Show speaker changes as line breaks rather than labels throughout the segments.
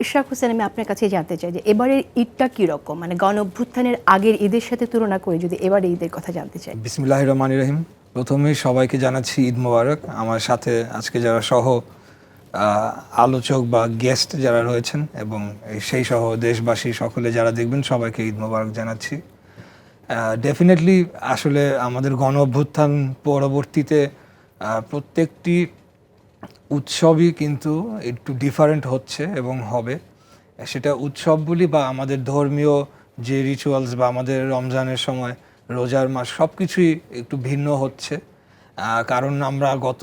ইশরাক হোসেন, আমি আপনার কাছে জানতে চাই যে এবারের ঈদটা কীরকম, মানে গণ অভ্যুত্থানের আগের ঈদের সাথে তুলনা করে যদি এবারে ঈদের কথা জানতে চাই।
বিসমিল্লাহির রহমানির রহিম। প্রথমেই সবাইকে জানাচ্ছি ঈদ মোবারক। আমার সাথে আজকে যারা আলোচক বা গেস্ট যারা রয়েছেন এবং সেই সহ দেশবাসী সকলে যারা দেখবেন সবাইকে ঈদ মোবারক জানাচ্ছি। ডেফিনেটলি আসলে আমাদের গণ অভ্যুত্থান পরবর্তীতে প্রত্যেকটি উৎসবই কিন্তু একটু ডিফারেন্ট হচ্ছে এবং হবে। সেটা উৎসব বলি বা আমাদের ধর্মীয় যে রিচুয়ালস বা আমাদের রমজানের সময় রোজার মাস সব কিছুই একটু ভিন্ন হচ্ছে। কারণ আমরা গত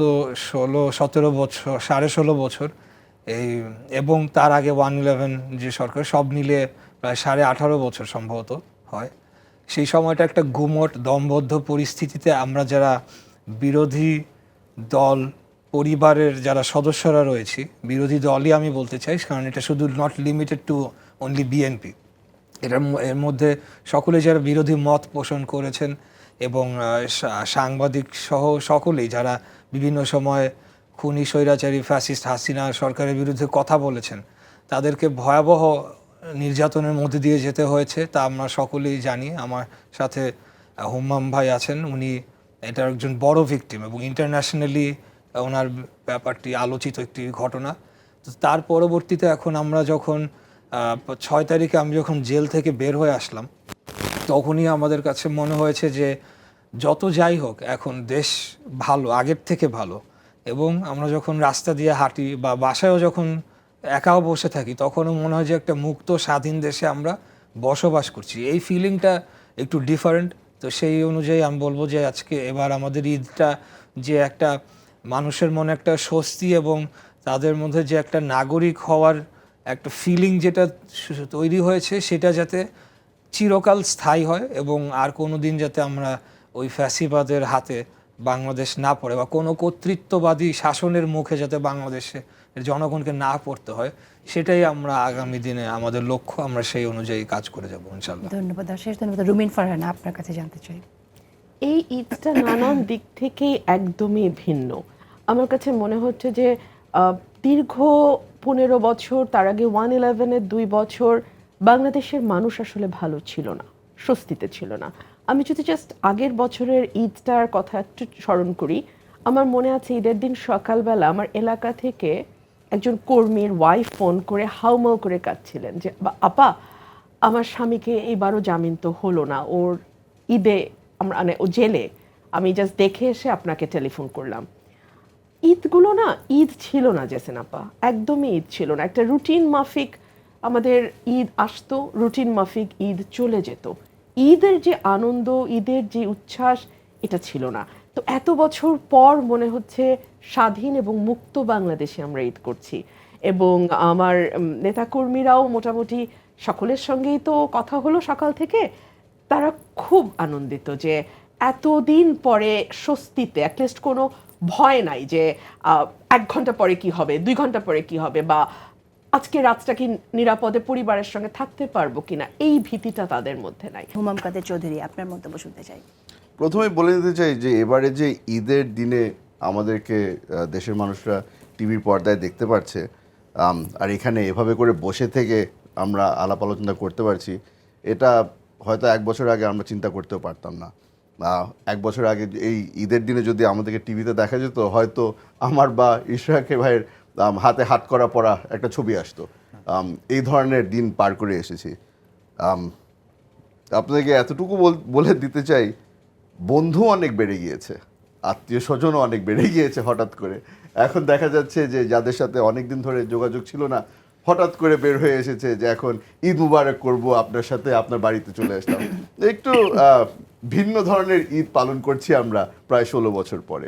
16-17 বছর 16.5 বছর এই এবং তার আগে 1/11 যে সরকার সব মিলিয়ে প্রায় 18.5 বছর সম্ভবত হয়। সেই সময়টা একটা গুমট দমবদ্ধ পরিস্থিতিতে আমরা যারা বিরোধী দল পরিবারের যারা সদস্যরা রয়েছি, বিরোধী দলই আমি বলতে চাই, কারণ এটা শুধু not limited to only BNP, এর মধ্যে সকলে যারা বিরোধী মত পোষণ করেছেন এবং সাংবাদিক সহ সকলেই যারা বিভিন্ন সময় খুনি স্বৈরাচারী ফ্যাসিস্ট হাসিনা সরকারের বিরুদ্ধে কথা বলেছেন, তাদেরকে ভয়াবহ নির্যাতনের মধ্যে দিয়ে যেতে হয়েছে, তা আমরা সকলেই জানি। আমার সাথে হুম্মাম ভাই আছেন, উনি এটার একজন বড় ভিকটিম এবং ইন্টারন্যাশনালি ওনার ব্যাপারটি আলোচিত একটি ঘটনা। তো তার পরবর্তীতে এখন আমরা যখন 6 তারিখে আমি যখন জেল থেকে বের হয়ে আসলাম, তখনই আমাদের কাছে মনে হয়েছে যে যত যাই হোক এখন দেশ ভালো, আগের থেকে ভালো। এবং আমরা যখন রাস্তা দিয়ে হাঁটি বা বাসায়ও যখন একাও বসে থাকি, তখনও মনে হয় যে একটা মুক্ত স্বাধীন দেশে আমরা বসবাস করছি। এই ফিলিংটা একটু ডিফারেন্ট। তো সেই অনুযায়ী আমি বলবো যে আজকে এবার আমাদের ঈদটা যে একটা মানুষের মনে একটা স্বস্তি এবং তাদের মধ্যে যে একটা নাগরিক হওয়ার একটা ফিলিং যেটা তৈরি হয়েছে, সেটা যাতে চিরকাল স্থায়ী হয় এবং আর কোনো দিন যাতে আমরা ওই ফ্যাসিবাদের হাতে বাংলাদেশ না পড়ে বা কোনো কর্তৃত্ববাদী শাসনের মুখে যাতে বাংলাদেশে জনগণকে না পড়তে হয়, সেটাই আমরা আগামী দিনে আমাদের লক্ষ্য। আমরা সেই অনুযায়ী কাজ করে যাবো ইনশাআল্লাহ।
ধন্যবাদ আশিস, ধন্যবাদ। রুমিন ফারহানা, আপনার কাছে জানতে চাই।
এই ঈদটা নানান দিক থেকেই একদমই ভিন্ন। আমার কাছে মনে হচ্ছে যে দীর্ঘ 15 বছর, তার আগে 1/11-এর 2 বছর বাংলাদেশের মানুষ আসলে ভালো ছিল না, স্বস্তিতে ছিল না। আমি যদি জাস্ট আগের বছরের ঈদটার কথা একটু স্মরণ করি, আমার মনে আছে ঈদের দিন সকালবেলা আমার এলাকা থেকে একজন কর্মীর ওয়াইফ ফোন করে হাউমাউ করে কাঁদছিলেন যে আপা, আমার স্বামীকে এইবারও জামিন তো হলো না, ওর ঈদে আমরা মানে ও জেলে, আমি জাস্ট দেখে এসে আপনাকে টেলিফোন করলাম। ঈদগুলো না ঈদ ছিল না জেসিন আপা, একদমই ঈদ ছিল না। একটা রুটিন মাফিক আমাদের ঈদ আসতো, রুটিন মাফিক ঈদ চলে যেত। ঈদের যে আনন্দ, ঈদের যে উচ্ছ্বাস, এটা ছিল না। তো এত বছর পর মনে হচ্ছে স্বাধীন এবং মুক্ত বাংলাদেশে আমরা ঈদ করছি। এবং আমার নেতাকর্মীরাও মোটামুটি সকলের সঙ্গেই তো কথা হলো সকাল থেকে, তারা খুব আনন্দিত যে এতদিন পরে স্বস্তিতে অ্যাটলিস্ট কোনো ভয় নাই যে 1 ঘন্টা পরে কি হবে, 2 ঘন্টা পরে কি হবে, বা আজকে রাতটা কি নিরাপদে পরিবারের সঙ্গে থাকতে পারবো কিনা, এই ভীতিটা তাদের মধ্যে নাই।
হুমাম কাদের চৌধুরী, আপনার মন্তব্য শুনতে চাই।
প্রথমেই বলে দিতে চাই যে এবারে যে ঈদের দিনে আমাদেরকে দেশের মানুষরা টিভির পর্দায় দেখতে পাচ্ছে, আর এখানে এভাবে করে বসে থেকে আমরা আলাপ আলোচনা করতে পারছি, এটা হয়তো 1 বছর আগে আমরা চিন্তা করতেও পারতাম না। 1 বছর আগে এই ঈদের দিনে যদি আমাদেরকে টিভিতে দেখা যেত, হয়তো আমার বা ইশরাক ভাইয়ের হাতে হাত করা পরা একটা ছবি আসতো। এই ধরনের দিন পার করে এসেছি। আপনাদেরকে এতটুকু বলে দিতে চাই, বন্ধু অনেক বেড়ে গিয়েছে, আত্মীয় স্বজনও অনেক বেড়ে গিয়েছে হঠাৎ করে। এখন দেখা যাচ্ছে যে যাদের সাথে অনেক দিন ধরে যোগাযোগ ছিল না, হঠাৎ করে বের হয়ে এসেছে যে এখন ঈদ মুবারক করব আপনার সাথে, আপনার বাড়িতে চলে আসলাম। একটু ভিন্ন ধরনের ঈদ পালন করছি আমরা প্রায় 16 বছর পরে।